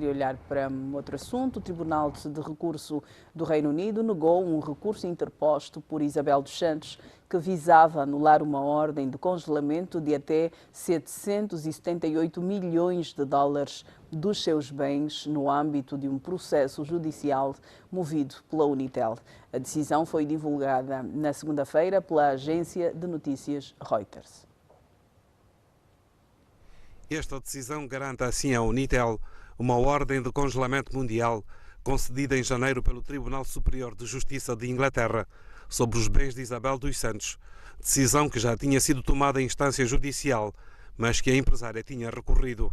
De olhar para outro assunto, o Tribunal de Recurso do Reino Unido negou um recurso interposto por Isabel dos Santos que visava anular uma ordem de congelamento de até 778 milhões de dólares dos seus bens no âmbito de um processo judicial movido pela Unitel. A decisão foi divulgada na segunda-feira pela agência de notícias Reuters. Esta decisão garante assim à Unitel uma ordem de congelamento mundial concedida em janeiro pelo Tribunal Superior de Justiça de Inglaterra sobre os bens de Isabel dos Santos, decisão que já tinha sido tomada em instância judicial, mas que a empresária tinha recorrido.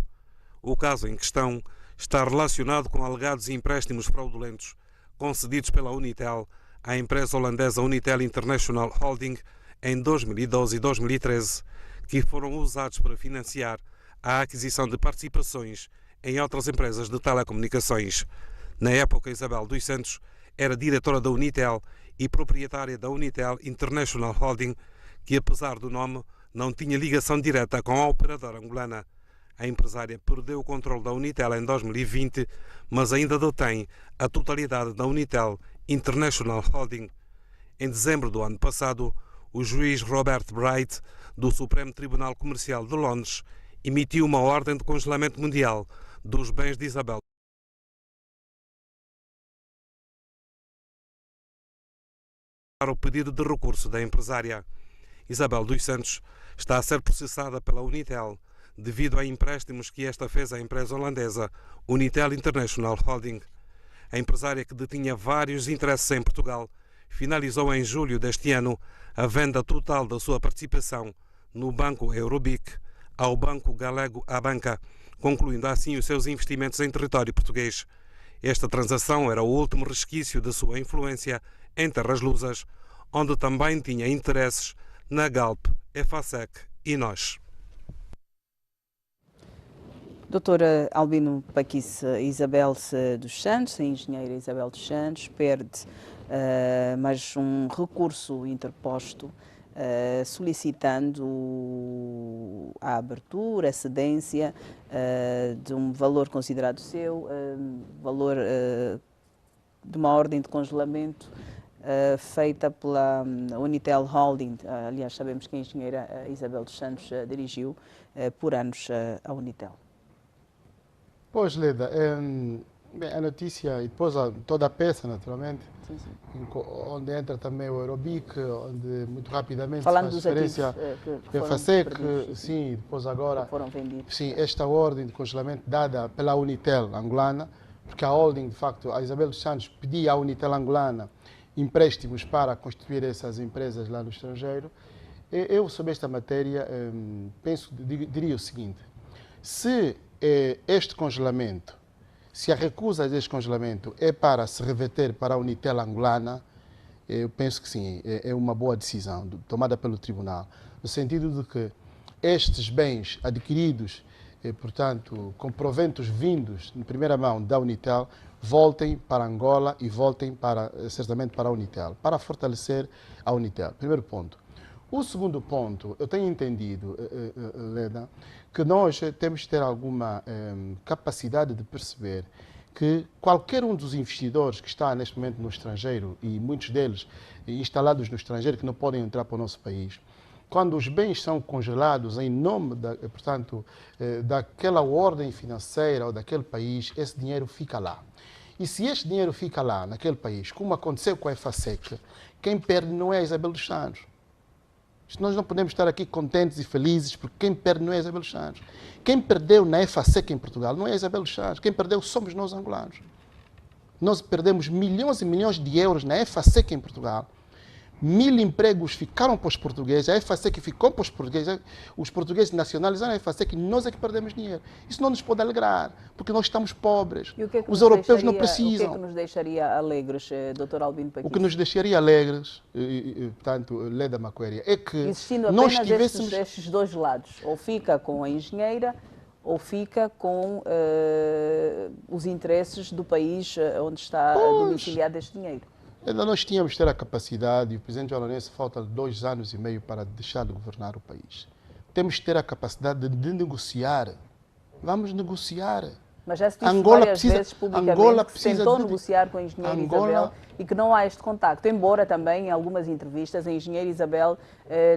O caso em questão está relacionado com alegados empréstimos fraudulentos concedidos pela Unitel à empresa holandesa Unitel International Holding em 2012 e 2013, que foram usados para financiar a aquisição de participações em outras empresas de telecomunicações. Na época, Isabel dos Santos era diretora da Unitel e proprietária da Unitel International Holding, que apesar do nome, não tinha ligação direta com a operadora angolana. A empresária perdeu o controle da Unitel em 2020, mas ainda detém a totalidade da Unitel International Holding. Em dezembro do ano passado, o juiz Robert Bright, do Supremo Tribunal Comercial de Londres, emitiu uma ordem de congelamento mundial dos bens de Isabel. Para o pedido de recurso da empresária. Isabel dos Santos está a ser processada pela Unitel devido a empréstimos que esta fez à empresa holandesa Unitel International Holding. A empresária, que detinha vários interesses em Portugal, finalizou em julho deste ano a venda total da sua participação no Banco Eurobic ao Banco Galego Abanca, concluindo assim os seus investimentos em território português. Esta transação era o último resquício da sua influência em terras lusas, onde também tinha interesses na Galp, Efacec e NOS. Doutora Albino Paquice, Isabel dos Santos, a engenheira Isabel dos Santos, perde mais um recurso interposto solicitando a abertura, a cedência de um valor considerado seu, valor de uma ordem de congelamento feita pela Unitel Holding. Aliás, sabemos que a engenheira Isabel dos Santos dirigiu por anos a Unitel. Pois, Leda, a notícia e depois toda a peça, naturalmente, sim. Onde entra também o Eurobic, onde muito rapidamente falando se faz referência que Efacec, sim, depois agora, foram vendidos. Sim, esta ordem de congelamento dada pela Unitel angolana, porque a holding, de facto, a Isabel dos Santos pedia à Unitel angolana empréstimos para constituir essas empresas lá no estrangeiro. Eu, sobre esta matéria, diria o seguinte: se este congelamento, se a recusa deste congelamento é para se reverter para a Unitel angolana, eu penso que sim, é uma boa decisão tomada pelo Tribunal, no sentido de que estes bens adquiridos, portanto, com proventos vindos em primeira mão da Unitel, voltem para Angola e voltem certamente para a Unitel, para fortalecer a Unitel. Primeiro ponto. O segundo ponto, eu tenho entendido, Leda, que nós temos que ter alguma capacidade de perceber que qualquer um dos investidores que está neste momento no estrangeiro, e muitos deles instalados no estrangeiro que não podem entrar para o nosso país, quando os bens são congelados em nome, daquela ordem financeira ou daquele país, esse dinheiro fica lá. E se este dinheiro fica lá, naquele país, como aconteceu com a Efacec, quem perde não é a Isabel dos Santos. Nós não podemos estar aqui contentes e felizes porque quem perde não é a Isabel dos Santos. Quem perdeu na Efacec em Portugal não é a Isabel dos Santos. Quem perdeu somos nós angolanos. Nós perdemos milhões e milhões de euros na Efacec em Portugal. 1000 empregos ficaram para os portugueses, a Efacec ficou para os portugueses nacionalizaram a Efacec e nós é que perdemos dinheiro. Isso não nos pode alegrar, porque nós estamos pobres. Os europeus não precisam. O que é que nos deixaria alegres, Dr. Albino Paquice? O que nos deixaria alegres, portanto, Leda Maquaria, é que existindo nós apenas tivéssemos... estes dois lados, ou fica com a engenheira, ou fica com os interesses do país onde está domiciliado este dinheiro. Nós tínhamos que ter a capacidade, e o presidente Joanense falta 2 anos e meio para deixar de governar o país. Temos que ter a capacidade de negociar. Vamos negociar. Mas já se disse várias vezes publicamente que se tentou negociar com a engenheira Isabel e que não há este contacto. Embora também, em algumas entrevistas, a engenheira Isabel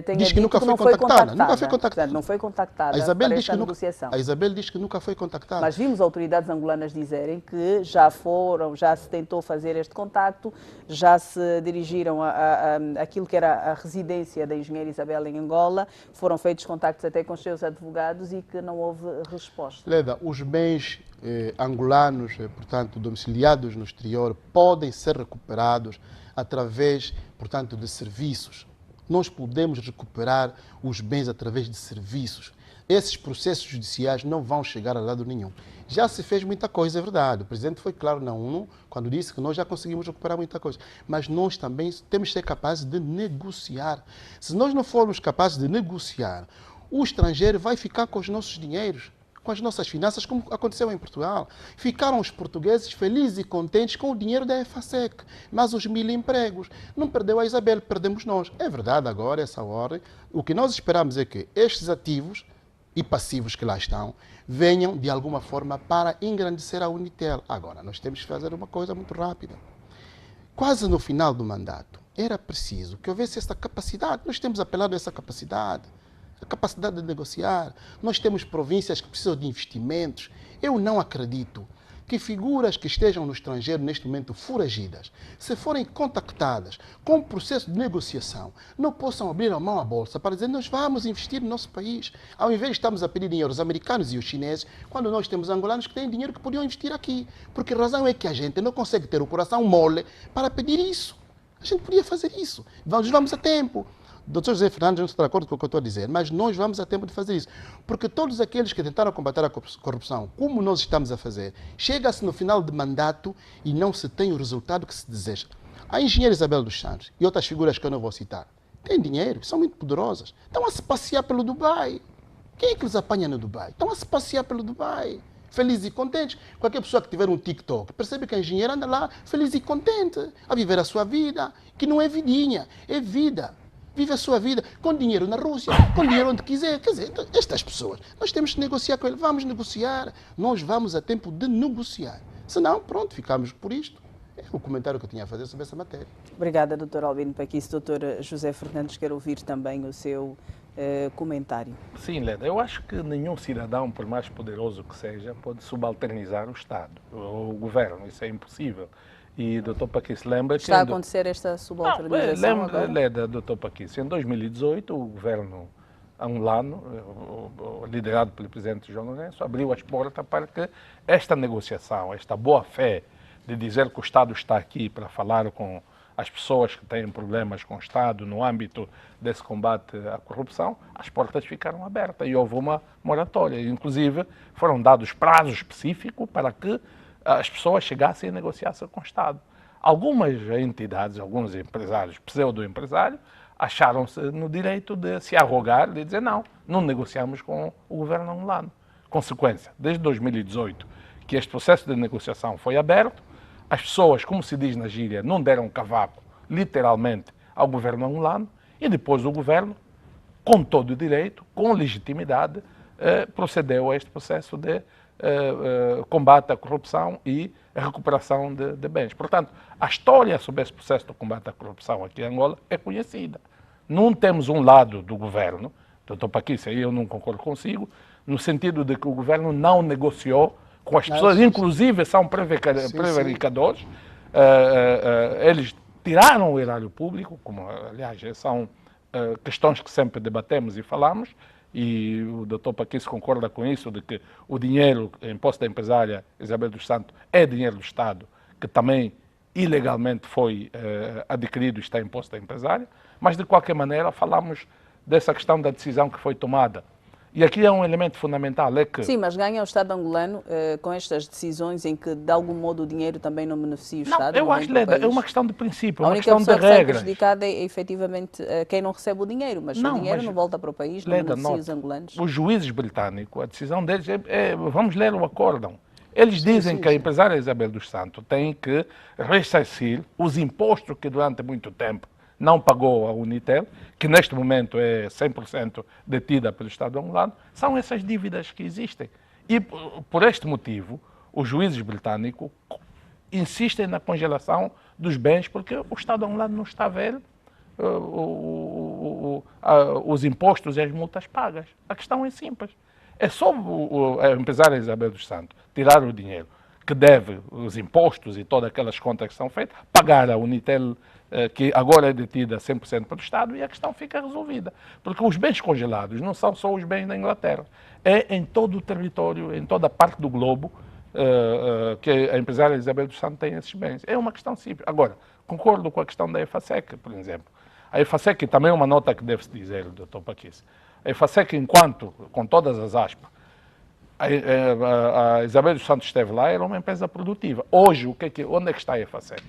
tenha diz que dito nunca que foi não foi contactada. contactada. Nunca foi contactada. Portanto, não foi contactada para esta negociação. A Isabel diz que nunca foi contactada. Mas vimos autoridades angolanas dizerem que já se tentou fazer este contacto, já se dirigiram àquilo que era a residência da engenheira Isabel em Angola, foram feitos contactos até com os seus advogados e que não houve resposta. Leda, os bens angolanos, portanto, domiciliados no exterior, podem ser recuperados através, portanto, de serviços. Nós podemos recuperar os bens através de serviços. Esses processos judiciais não vão chegar a lado nenhum. Já se fez muita coisa, é verdade. O presidente foi claro na ONU quando disse que nós já conseguimos recuperar muita coisa. Mas nós também temos que ser capazes de negociar. Se nós não formos capazes de negociar, o estrangeiro vai ficar com os nossos dinheiros, com as nossas finanças, como aconteceu em Portugal. Ficaram os portugueses felizes e contentes com o dinheiro da EFASEC, mas os 1000 empregos. Não perdeu a Isabel, perdemos nós. É verdade agora, essa hora, o que nós esperamos é que estes ativos e passivos que lá estão venham, de alguma forma, para engrandecer a Unitel. Agora, nós temos que fazer uma coisa muito rápida. Quase no final do mandato, era preciso que houvesse essa capacidade. Nós temos apelado a essa capacidade. A capacidade de negociar. Nós temos províncias que precisam de investimentos. Eu não acredito que figuras que estejam no estrangeiro neste momento foragidas, se forem contactadas com um processo de negociação, não possam abrir a mão à bolsa para dizer nós vamos investir no nosso país. Ao invés de estarmos a pedir dinheiro aos americanos e aos chineses, quando nós temos angolanos que têm dinheiro que podiam investir aqui. Porque a razão é que a gente não consegue ter o coração mole para pedir isso. A gente podia fazer isso. Vamos a tempo. Dr. José Fernandes não está de acordo com o que eu estou a dizer, mas nós vamos a tempo de fazer isso. Porque todos aqueles que tentaram combater a corrupção, como nós estamos a fazer, chega-se no final de mandato e não se tem o resultado que se deseja. A engenheira Isabel dos Santos e outras figuras que eu não vou citar, têm dinheiro, são muito poderosas. Estão a se passear pelo Dubai. Quem é que os apanha no Dubai? Estão a se passear pelo Dubai. Felizes e contentes. Qualquer pessoa que tiver um TikTok percebe que a engenheira anda lá feliz e contente, a viver a sua vida, que não é vidinha, é vida. Vive a sua vida com dinheiro na Rússia, com dinheiro onde quiser. Quer dizer, estas pessoas, nós temos que negociar com eles. Vamos negociar. Nós vamos a tempo de negociar. Senão, pronto, ficamos por isto. É o comentário que eu tinha a fazer sobre essa matéria. Obrigada, Dr. Albino Paquice. Dr. José Fernandes, quero ouvir também o seu comentário. Sim, Leda, eu acho que nenhum cidadão, por mais poderoso que seja, pode subalternizar o Estado, o governo. Isso é impossível. E Dr. Paquice lembra que... Está a acontecer esta subalternização agora? Leda, Dr. Paquice, em 2018 o governo angolano, liderado pelo presidente João Lourenço, abriu as portas para que esta negociação, esta boa-fé de dizer que o Estado está aqui para falar com as pessoas que têm problemas com o Estado no âmbito desse combate à corrupção, as portas ficaram abertas e houve uma moratória. Inclusive, foram dados prazos específicos para que as pessoas chegassem e negociassem com o Estado. Algumas entidades, alguns empresários, pseudo-empresários, acharam-se no direito de se arrogar e de dizer não negociamos com o governo angolano. Consequência, desde 2018, que este processo de negociação foi aberto, as pessoas, como se diz na gíria, não deram cavaco, literalmente, ao governo angolano, e depois o governo, com todo o direito, com legitimidade, procedeu a este processo de combate à corrupção e recuperação de bens. Portanto, a história sobre esse processo de combate à corrupção aqui em Angola é conhecida. Não temos um lado do governo, Dr. Paquice, aí eu não concordo consigo, no sentido de que o governo não negociou com as pessoas, inclusive são prevaricadores, eles tiraram o erário público, como aliás são questões que sempre debatemos e falamos, e o Dr. Paquice concorda com isso, de que o dinheiro, imposto da empresária Isabel dos Santos, é dinheiro do Estado, que também ilegalmente foi adquirido e está imposto da empresária, mas de qualquer maneira falamos dessa questão da decisão que foi tomada. E aqui é um elemento fundamental, é que... Sim, mas ganha o Estado angolano com estas decisões em que, de algum modo, o dinheiro também não beneficia o Estado? Eu acho, Leda, é uma questão de princípio, é uma questão de regras. A única pessoa que é prejudicada é, efetivamente, quem não recebe o dinheiro, mas o dinheiro não volta para o país, não beneficia os angolanos. Os juízes britânicos, a decisão deles vamos ler o acórdão. Eles dizem que a empresária Isabel dos Santos tem que ressarcir os impostos que durante muito tempo não pagou a Unitel, que neste momento é 100% detida pelo Estado angolano, são essas dívidas que existem. E por este motivo, os juízes britânicos insistem na congelação dos bens porque o Estado angolano não está a ver os impostos e as multas pagas. A questão é simples. É só a empresária Isabel dos Santos tirar o dinheiro que deve, os impostos e todas aquelas contas que são feitas, pagar a Unitel, que agora é detida 100% pelo Estado, e a questão fica resolvida. Porque os bens congelados não são só os bens da Inglaterra. É em todo o território, em toda a parte do globo, que a empresária Isabel dos Santos tem esses bens. É uma questão simples. Agora, concordo com a questão da EFASEC, por exemplo. A EFASEC também é uma nota que deve-se dizer, Dr. Paquice. A EFASEC, enquanto, com todas as aspas, a Isabel dos Santos esteve lá, era uma empresa produtiva. Hoje, onde é que está a EFASEC?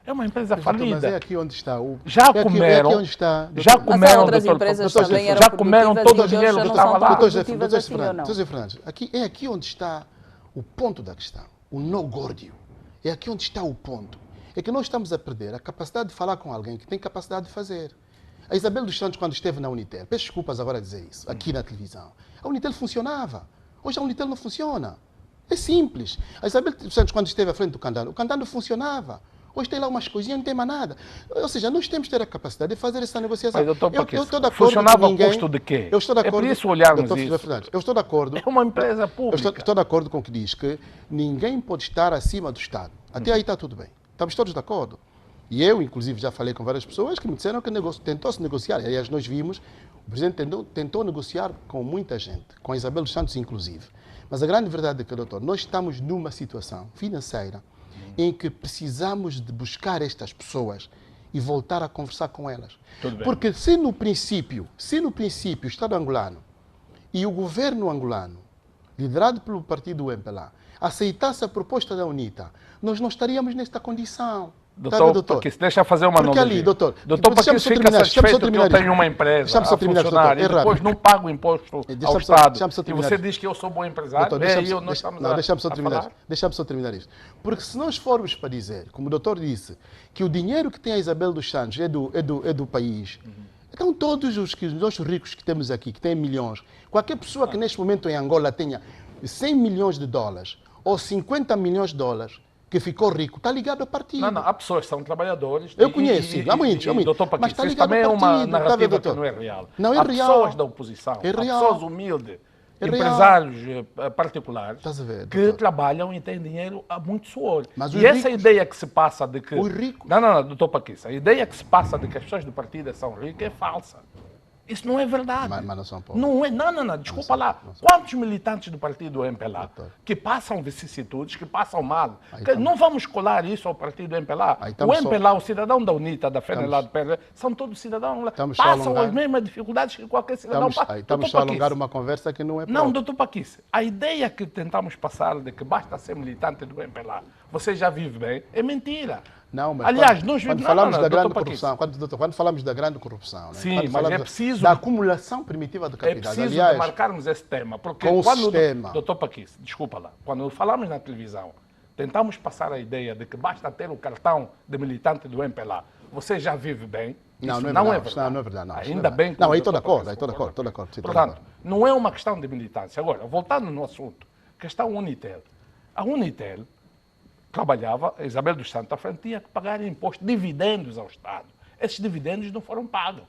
É uma empresa falida. Mas é aqui onde está. Já comeram, é aqui onde está, já comeram, outras empresas também eram já comeram todo o dinheiro que estava lá. Doutor José Fernandes, é aqui onde está o ponto da questão, o no-górdio. É aqui onde está o ponto. É que nós estamos a perder a capacidade de falar com alguém que tem capacidade de fazer. A Isabel dos Santos, quando esteve na Unitel, peço desculpas agora a dizer isso, aqui na televisão, a Unitel funcionava. Hoje a Unitel não funciona. É simples. A Isabel dos Santos, quando esteve à frente do Candano, o Candano funcionava. Hoje tem lá umas coisinhas, não tem mais nada. Ou seja, nós temos que ter a capacidade de fazer essa negociação. Mas, doutor, eu estou de acordo. Funcionava a custo de quê? Eu estou de acordo. É por isso olharmos doutor isso. Fernandes, eu estou de acordo. É uma empresa pública. Eu estou de acordo com o que diz, que ninguém pode estar acima do Estado. Até aí está tudo bem. Estamos todos de acordo. E eu, inclusive, já falei com várias pessoas que me disseram que tentou-se negociar. Aliás, nós vimos, o Presidente tentou negociar com muita gente, com a Isabel dos Santos, inclusive. Mas a grande verdade é que, doutor, nós estamos numa situação financeira em que precisamos de buscar estas pessoas e voltar a conversar com elas. Porque se no princípio o Estado angolano e o governo angolano, liderado pelo partido MPLA, aceitasse a proposta da UNITA, nós não estaríamos nesta condição. Doutor, porque se deixa fazer uma analogia. Ali, doutor, porque fica satisfeito que eu tenho uma empresa a funcionar e depois não pago imposto ao Estado. E você diz que eu sou bom empresário, deixa-me só terminar isto. Porque se nós formos para dizer, como o doutor disse, que o dinheiro que tem a Isabel dos Santos é do país, então todos os ricos que temos aqui, que têm milhões, qualquer pessoa que neste momento em Angola tenha 100 milhões de dólares ou 50 milhões de dólares, que ficou rico, está ligado ao partido. Não, há pessoas que são trabalhadores. Eu conheço, há muitos. Doutor Paquice, isso também é uma narrativa que não é real. Não é há real. Pessoas da oposição, é real. Há pessoas humildes, empresários particulares, que trabalham e têm dinheiro a muito suor. Mas e essa ideia que se passa de que... Os ricos... Não, doutor Paquice, a ideia que se passa de que as pessoas do partido são ricas é falsa. Isso não é verdade. Mas não são poucos. Não, desculpa lá. Quantos militantes do partido MPLA que passam vicissitudes, que passam mal? Não vamos colar isso ao partido MPLA. O MPLA, o cidadão da UNITA, da FENELAD, são todos cidadãos lá. Passam as mesmas dificuldades que qualquer cidadão passa. Estamos só a alongar uma conversa que não é própria. Não, doutor Paquice, a ideia que tentamos passar de que basta ser militante do MPLA, você já vive bem, é mentira. Não, mas aliás, quando falamos da grande corrupção, quando falamos da grande corrupção, né? Sim, mas é preciso da acumulação primitiva de capitais. É preciso aliás, marcarmos esse tema, porque com quando o sistema. Doutor Paquice, desculpa lá, quando falamos na televisão, tentamos passar a ideia de que basta ter o cartão de militante do MPLA, você já vive bem. Não, isso não é verdade. Não é verdade. Não, ainda bem que não, aí estou de acordo, estou de acordo. Portanto, não é uma questão de militância. Agora, voltando no assunto, questão Unitel. A Unitel trabalhava, a Isabel dos Santos à frente, tinha que pagar impostos, dividendos ao Estado. Esses dividendos não foram pagos.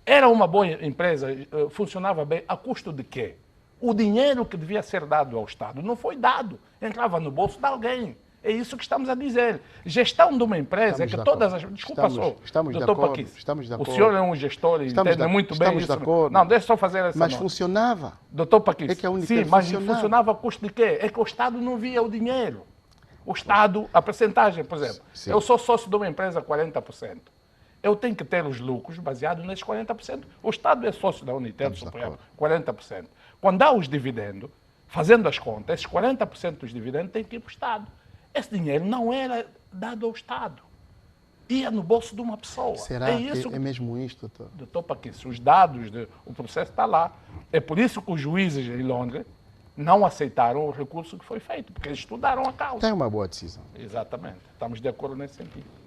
Era uma boa empresa, funcionava bem, a custo de quê? O dinheiro que devia ser dado ao Estado não foi dado, entrava no bolso de alguém. É isso que estamos a dizer. Gestão de uma empresa é que todas as... Desculpa só, doutor Paquice, o senhor é um gestor e entende muito bem isso. Não, deixa eu só fazer essa Mas nota. funcionava. Doutor Paquice, sim, mas funcionava a custo de quê? É que o Estado não via o dinheiro. O Estado, a percentagem, por exemplo, sim. Eu sou sócio de uma empresa 40%. Eu tenho que ter os lucros baseados nesses 40%. O Estado é sócio da Unitel, suponhamos, 40%. Quando há os dividendos, fazendo as contas, esses 40% dos dividendos têm que ir para o Estado. Esse dinheiro não era dado ao Estado. Ia no bolso de uma pessoa. Será que é mesmo isto, doutor? Doutor Paquice, os dados, o processo está lá. É por isso que os juízes em Londres não aceitaram o recurso que foi feito, porque eles estudaram a causa. Tem uma boa decisão. Exatamente. Estamos de acordo nesse sentido.